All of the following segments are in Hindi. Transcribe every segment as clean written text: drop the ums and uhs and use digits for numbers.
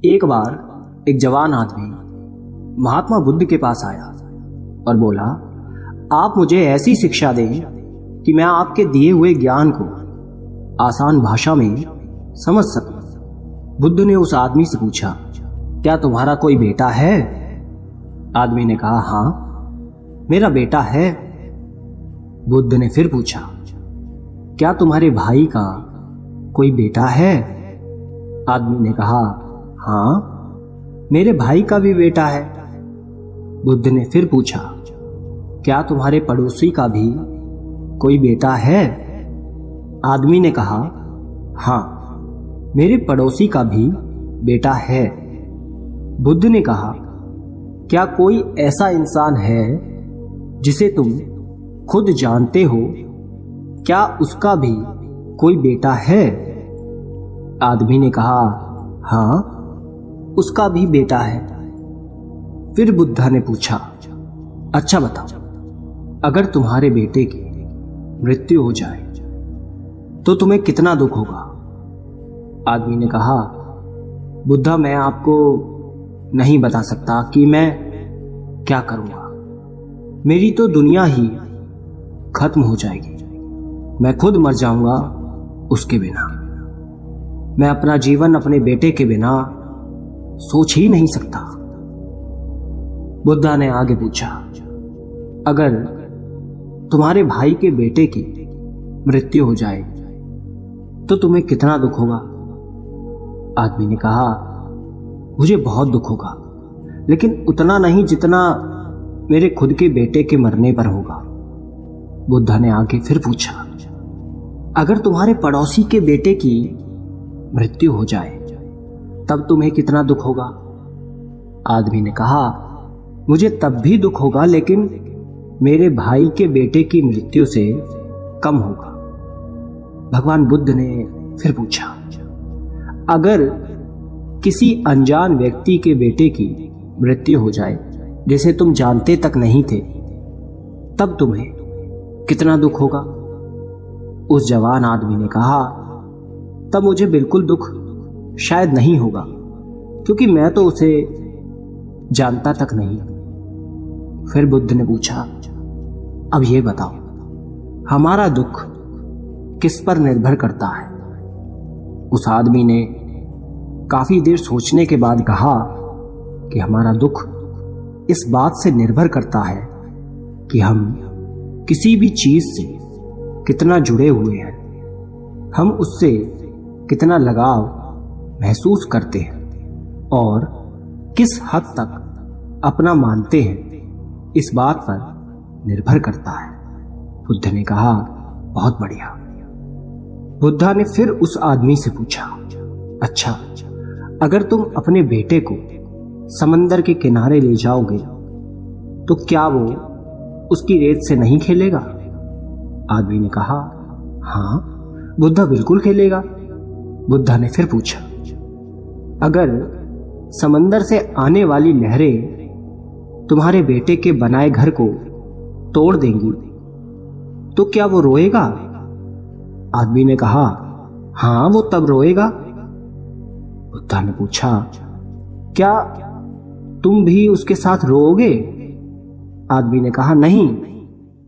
एक बार एक जवान आदमी महात्मा बुद्ध के पास आया और बोला, आप मुझे ऐसी शिक्षा दें कि मैं आपके दिए हुए ज्ञान को आसान भाषा में समझ सकूं। बुद्ध ने उस आदमी से पूछा, क्या तुम्हारा कोई बेटा है? आदमी ने कहा, हाँ, मेरा बेटा है। बुद्ध ने फिर पूछा, क्या तुम्हारे भाई का कोई बेटा है? आदमी ने कहा, हाँ, मेरे भाई का भी बेटा है। बुद्ध ने फिर पूछा, क्या तुम्हारे पड़ोसी का भी कोई बेटा है? आदमी ने कहा, हाँ, मेरे पड़ोसी का भी बेटा है। बुद्ध ने कहा, क्या कोई ऐसा इंसान है जिसे तुम खुद जानते हो? क्या उसका भी कोई बेटा है? आदमी ने कहा, हाँ, उसका भी बेटा है। फिर बुद्ध ने पूछा, अच्छा बताओ, अगर तुम्हारे बेटे की मृत्यु हो जाए तो तुम्हें कितना दुख होगा? आदमी ने कहा, बुद्धा, मैं आपको नहीं बता सकता कि मैं क्या करूंगा। मेरी तो दुनिया ही खत्म हो जाएगी। मैं खुद मर जाऊंगा उसके बिना। मैं अपना जीवन अपने बेटे के बिना सोच ही नहीं सकता। बुद्धा ने आगे पूछा, अगर तुम्हारे भाई के बेटे की मृत्यु हो जाए तो तुम्हें कितना दुख होगा? आदमी ने कहा, मुझे बहुत दुख होगा, लेकिन उतना नहीं जितना मेरे खुद के बेटे के मरने पर होगा। बुद्धा ने आगे फिर पूछा, अगर तुम्हारे पड़ोसी के बेटे की मृत्यु हो जाए तब तुम्हें कितना दुख होगा? आदमी ने कहा, मुझे तब भी दुख होगा, लेकिन मेरे भाई के बेटे की मृत्यु से कम होगा। भगवान बुद्ध ने फिर पूछा, अगर किसी अनजान व्यक्ति के बेटे की मृत्यु हो जाए जिसे तुम जानते तक नहीं थे, तब तुम्हें कितना दुख होगा? उस जवान आदमी ने कहा, तब मुझे बिल्कुल दुख शायद नहीं होगा, क्योंकि मैं तो उसे जानता तक नहीं। फिर बुद्ध ने पूछा, अब ये बताओ, हमारा दुख किस पर निर्भर करता है? उस आदमी ने काफी देर सोचने के बाद कहा कि हमारा दुख इस बात से निर्भर करता है कि हम किसी भी चीज से कितना जुड़े हुए हैं, हम उससे कितना लगाव महसूस करते हैं और किस हद तक अपना मानते हैं, इस बात पर निर्भर करता है। बुद्ध ने कहा, बहुत बढ़िया। बुद्धा ने फिर उस आदमी से पूछा, अच्छा, अगर तुम अपने बेटे को समंदर के किनारे ले जाओगे तो क्या वो उसकी रेत से नहीं खेलेगा? आदमी ने कहा, हाँ, बुद्धा, बिल्कुल खेलेगा। बुद्धा ने फिर पूछा, अगर समंदर से आने वाली लहरें तुम्हारे बेटे के बनाए घर को तोड़ देंगी तो क्या वो रोएगा? आदमी ने कहा, हाँ, वो तब रोएगा। बुद्धा ने पूछा, क्या तुम भी उसके साथ रोओगे? आदमी ने कहा, नहीं,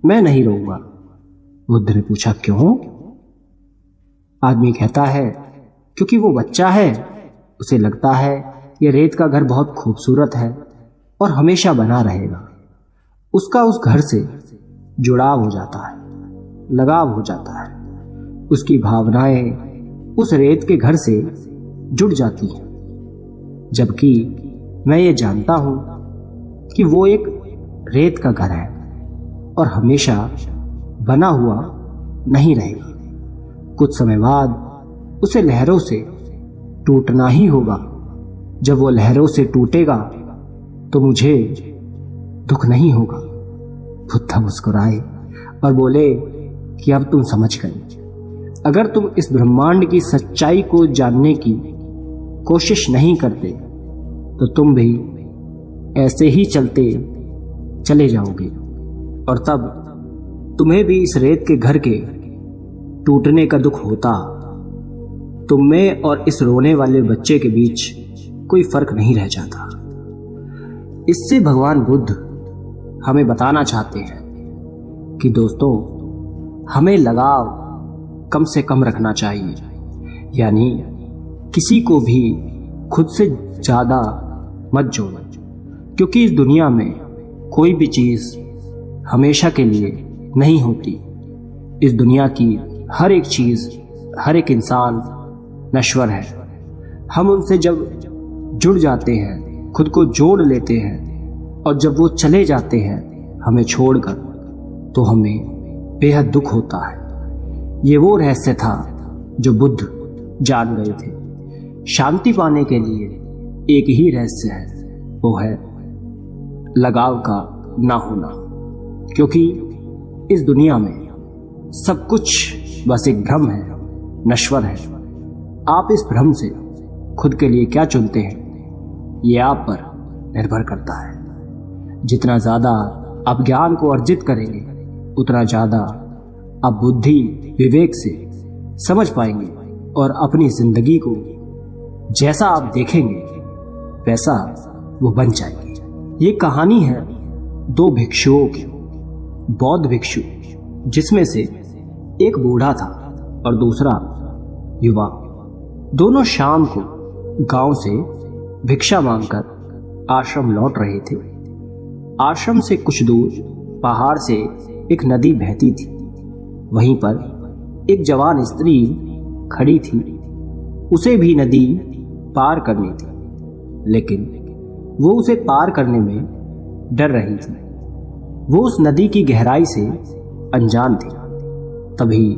मैं नहीं रोऊंगा। बुद्ध ने पूछा, क्यों? आदमी कहता है, क्योंकि वो बच्चा है, उसे लगता है ये रेत का घर बहुत खूबसूरत है और हमेशा बना रहेगा। उसका उस घर से जुड़ाव हो जाता है, लगाव हो जाता है। उसकी भावनाएं उस रेत के घर से जुड़ जाती हैं, जबकि मैं ये जानता हूं कि वो एक रेत का घर है और हमेशा बना हुआ नहीं रहेगा। कुछ समय बाद उसे लहरों से टूटना ही होगा। जब वो लहरों से टूटेगा तो मुझे दुख नहीं होगा। बुद्ध मुस्कुराए और बोले कि अब तुम समझ गए। अगर तुम इस ब्रह्मांड की सच्चाई को जानने की कोशिश नहीं करते तो तुम भी ऐसे ही चलते चले जाओगे और तब तुम्हें भी इस रेत के घर के टूटने का दुख होता। तुम में और इस रोने वाले बच्चे के बीच कोई फर्क नहीं रह जाता। इससे भगवान बुद्ध हमें बताना चाहते हैं कि दोस्तों, हमें लगाव कम से कम रखना चाहिए, यानी किसी को भी खुद से ज्यादा मत जोड़ो, क्योंकि इस दुनिया में कोई भी चीज हमेशा के लिए नहीं होती। इस दुनिया की हर एक चीज, हर एक इंसान नश्वर है। हम उनसे जब जुड़ जाते हैं, खुद को जोड़ लेते हैं, और जब वो चले जाते हैं हमें छोड़कर, तो हमें बेहद दुख होता है। ये वो रहस्य था जो बुद्ध जान गए थे। शांति पाने के लिए एक ही रहस्य है, वो है लगाव का ना होना, क्योंकि इस दुनिया में सब कुछ बस एक भ्रम है, नश्वर है। आप इस भ्रम से खुद के लिए क्या चुनते हैं, ये आप पर निर्भर करता है। जितना ज्यादा आप ज्ञान को अर्जित करेंगे, उतना ज्यादा आप बुद्धि विवेक से समझ पाएंगे और अपनी जिंदगी को जैसा आप देखेंगे वैसा वो बन जाएगी। ये कहानी है दो भिक्षुओं की, बौद्ध भिक्षु, जिसमें से एक बूढ़ा था और दूसरा युवा। दोनों शाम को गांव से भिक्षा मांगकर आश्रम लौट रहे थे। आश्रम से कुछ दूर पहाड़ से एक नदी बहती थी। वहीं पर एक जवान स्त्री खड़ी थी। उसे भी नदी पार करनी थी, लेकिन वो उसे पार करने में डर रही थी। वो उस नदी की गहराई से अनजान थी। तभी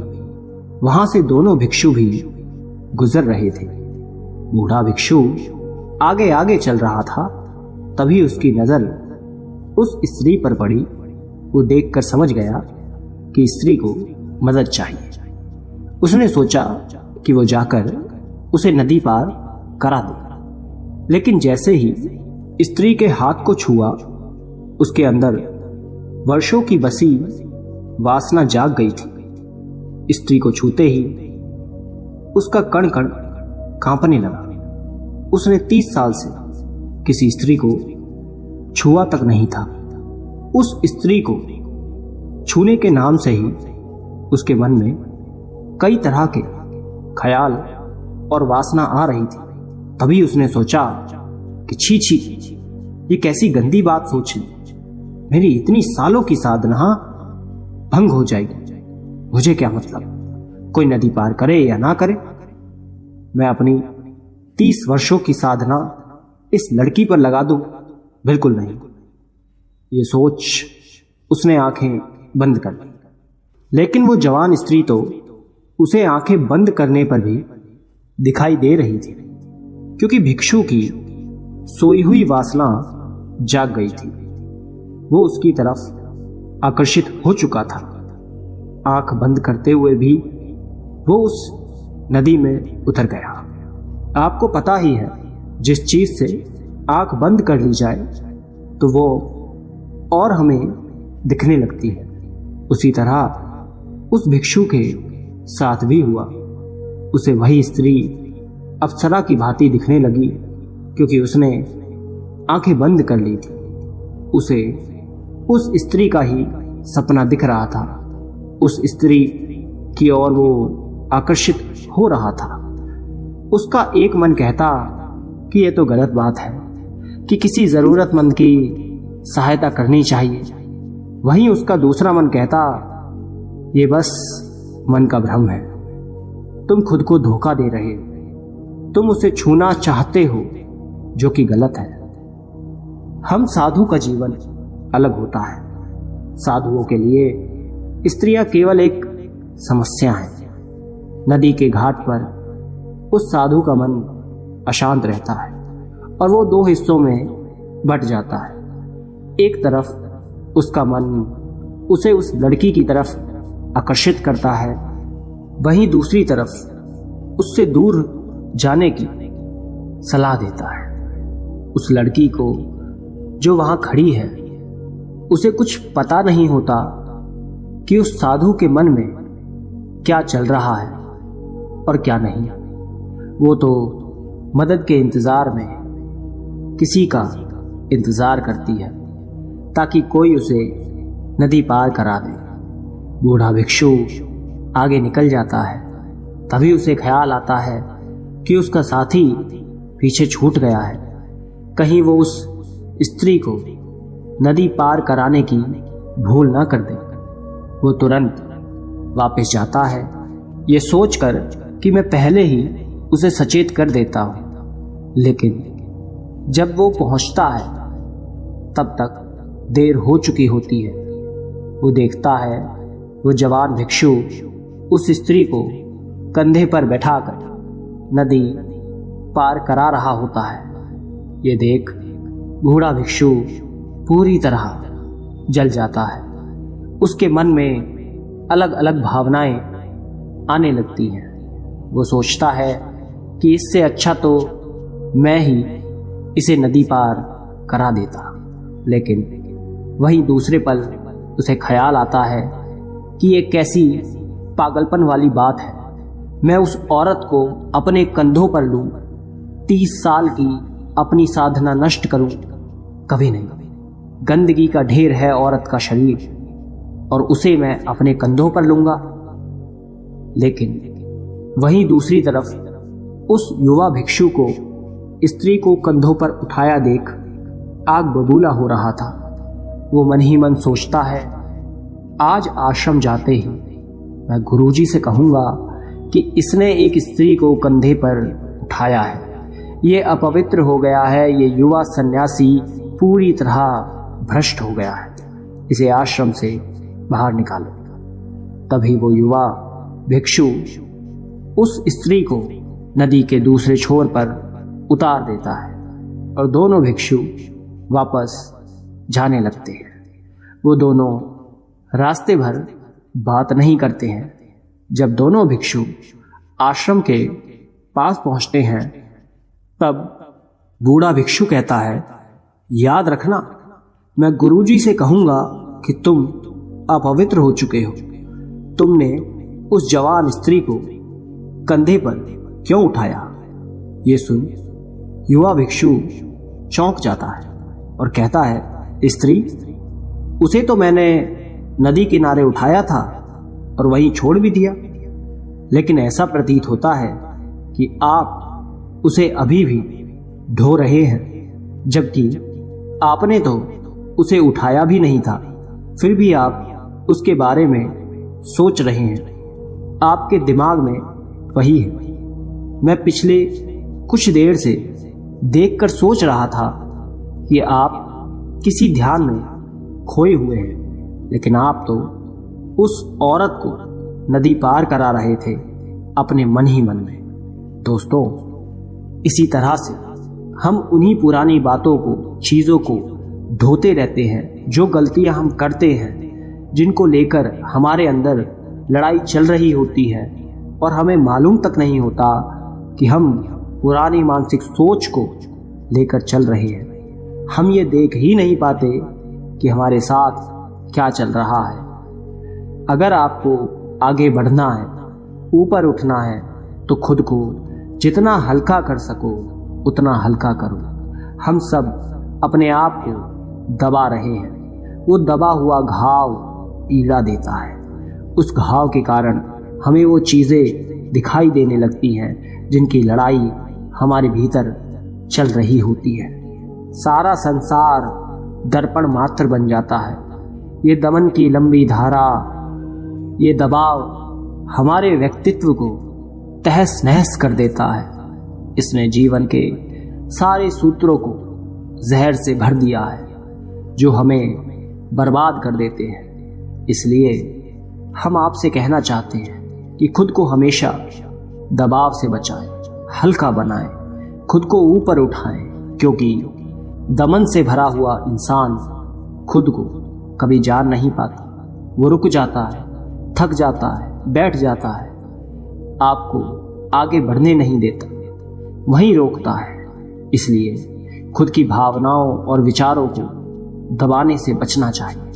वहां से दोनों भिक्षु भी गुजर रहे थे। बूढ़ा भिक्षु आगे आगे चल रहा था। तभी उसकी नजर उस स्त्री पर पड़ी। वो देखकर समझ गया कि स्त्री को मदद चाहिए। उसने सोचा कि वो जाकर उसे नदी पार करा दे, लेकिन जैसे ही स्त्री के हाथ को छुआ, उसके अंदर वर्षों की बसी वासना जाग गई थी। स्त्री को छूते ही उसका कण कण कांपने लगा। उसने 30 साल से किसी स्त्री को छुआ तक नहीं था। उस स्त्री को छूने के नाम से ही उसके मन में कई तरह के ख्याल और वासना आ रही थी। तभी उसने सोचा कि छी छी, ये कैसी गंदी बात सोच ली। मेरी इतनी सालों की साधना भंग हो जाएगी। मुझे क्या मतलब, कोई नदी पार करे या ना करे, मैं अपनी 30 वर्षों की साधना इस लड़की पर लगा दूं? बिल्कुल नहीं। ये सोच उसने आंखें बंद कर ली। लेकिन वो जवान स्त्री तो उसे आंखें बंद करने पर भी दिखाई दे रही थी, क्योंकि भिक्षु की सोई हुई वासना जाग गई थी। वो उसकी तरफ आकर्षित हो चुका था। आंख बंद करते हुए भी वो उस नदी में उतर गया। आपको पता ही है, जिस चीज से आंख बंद कर ली जाए तो वो और हमें दिखने लगती है। उसी तरह उस भिक्षु के साथ भी हुआ। उसे वही स्त्री अप्सरा की भांति दिखने लगी, क्योंकि उसने आंखें बंद कर ली थी। उसे उस स्त्री का ही सपना दिख रहा था। उस स्त्री की ओर वो आकर्षित हो रहा था। उसका एक मन कहता कि यह तो गलत बात है, कि किसी जरूरतमंद की सहायता करनी चाहिए। वहीं उसका दूसरा मन कहता, ये बस मन का भ्रम है, तुम खुद को धोखा दे रहे हो, तुम उसे छूना चाहते हो, जो कि गलत है। हम साधु का जीवन अलग होता है। साधुओं के लिए स्त्रियां केवल एक समस्या है। नदी के घाट पर उस साधु का मन अशांत रहता है और वो दो हिस्सों में बट जाता है। एक तरफ उसका मन उसे उस लड़की की तरफ आकर्षित करता है, वहीं दूसरी तरफ उससे दूर जाने की सलाह देता है। उस लड़की को जो वहां खड़ी है, उसे कुछ पता नहीं होता कि उस साधु के मन में क्या चल रहा है और क्या नहीं। वो तो मदद के इंतजार में किसी का इंतजार करती है ताकि कोई उसे नदी पार करा दे। बूढ़ा भिक्षु आगे निकल जाता है। तभी उसे ख्याल आता है कि उसका साथी पीछे छूट गया है। कहीं वो उस स्त्री को नदी पार कराने की भूल ना कर दे। वो तुरंत वापस जाता है, ये सोचकर कि मैं पहले ही उसे सचेत कर देता हूं। लेकिन जब वो पहुंचता है तब तक देर हो चुकी होती है। वो देखता है वो जवान भिक्षु उस स्त्री को कंधे पर बैठाकर नदी पार करा रहा होता है। ये देख बूढ़ा भिक्षु पूरी तरह जल जाता है। उसके मन में अलग अलग भावनाएं आने लगती हैं। वो सोचता है कि इससे अच्छा तो मैं ही इसे नदी पार करा देता। लेकिन वहीं दूसरे पल उसे ख्याल आता है कि ये कैसी पागलपन वाली बात है। मैं उस औरत को अपने कंधों पर लूं, 30 साल की अपनी साधना नष्ट करूं, कभी नहीं। गंदगी का ढेर है औरत का शरीर और उसे मैं अपने कंधों पर लूंगा। लेकिन वहीं दूसरी तरफ उस युवा भिक्षु को स्त्री को कंधों पर उठाया देख आग बबूला हो रहा था। वो मन ही मन सोचता है, आज आश्रम जाते ही मैं गुरुजी से कहूंगा कि इसने एक स्त्री को कंधे पर उठाया है। ये अपवित्र हो गया है। ये युवा सन्यासी पूरी तरह भ्रष्ट हो गया है। इसे आश्रम से बाहर निकालो। तभी वो युवा भिक्षु उस स्त्री को नदी के दूसरे छोर पर उतार देता है और दोनों भिक्षु वापस जाने लगते हैं। वो दोनों रास्ते भर बात नहीं करते हैं। जब दोनों भिक्षु आश्रम के पास पहुंचते हैं तब बूढ़ा भिक्षु कहता है, याद रखना, मैं गुरुजी से कहूंगा कि तुम अपवित्र हो चुके हो। तुमने उस जवान स्त्री को कंधे पर क्यों उठाया? ये सुन युवा भिक्षु चौंक जाता है और कहता है, स्त्री? उसे तो मैंने नदी किनारे उठाया था और वहीं छोड़ भी दिया। लेकिन ऐसा प्रतीत होता है कि आप उसे अभी भी ढो रहे हैं, जबकि आपने तो उसे उठाया भी नहीं था। फिर भी आप उसके बारे में सोच रहे हैं। आपके दिमाग में वही है। मैं पिछले कुछ देर से देखकर सोच रहा था कि आप किसी ध्यान में खोए हुए हैं, लेकिन आप तो उस औरत को नदी पार करा रहे थे अपने मन ही मन में। दोस्तों, इसी तरह से हम उन्हीं पुरानी बातों को, चीजों को ढोते रहते हैं। जो गलतियां हम करते हैं, जिनको लेकर हमारे अंदर लड़ाई चल रही होती है और हमें मालूम तक नहीं होता कि हम पुरानी मानसिक सोच को लेकर चल रहे हैं। हम ये देख ही नहीं पाते कि हमारे साथ क्या चल रहा है। अगर आपको आगे बढ़ना है, ऊपर उठना है, तो खुद को जितना हल्का कर सको उतना हल्का करो। हम सब अपने आप को दबा रहे हैं। वो दबा हुआ घाव पीड़ा देता है। उस घाव के कारण हमें वो चीज़ें दिखाई देने लगती हैं जिनकी लड़ाई हमारे भीतर चल रही होती है। सारा संसार दर्पण मात्र बन जाता है। ये दमन की लंबी धारा, ये दबाव हमारे व्यक्तित्व को तहस नहस कर देता है। इसने जीवन के सारे सूत्रों को जहर से भर दिया है जो हमें बर्बाद कर देते हैं। इसलिए हम आपसे कहना चाहते हैं कि खुद को हमेशा दबाव से बचाएं, हल्का बनाएं, खुद को ऊपर उठाएं, क्योंकि दमन से भरा हुआ इंसान खुद को कभी जान नहीं पाता। वो रुक जाता है, थक जाता है, बैठ जाता है, आपको आगे बढ़ने नहीं देता, वहीं रोकता है। इसलिए खुद की भावनाओं और विचारों को दबाने से बचना चाहिए,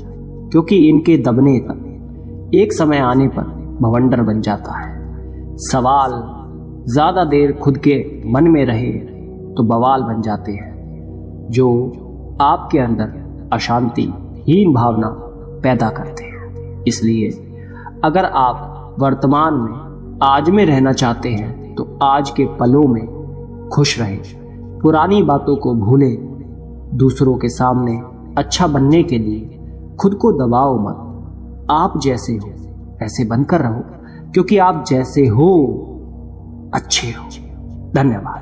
क्योंकि इनके दबने तक एक समय आने पर भवंडर बन जाता है। सवाल ज्यादा देर खुद के मन में रहे तो बवाल बन जाते हैं। जो आपके अंदर अशांति हीन भावना पैदा करते हैं। इसलिए अगर आप वर्तमान में आज में रहना चाहते हैं तो आज के पलों में खुश रहें, पुरानी बातों को भूलें, दूसरों के सामने अच्छा बनने के लिए खुद को दबाओ मत। आप जैसे हो ऐसे बनकर रहो, क्योंकि आप जैसे हो अच्छे हो। धन्यवाद।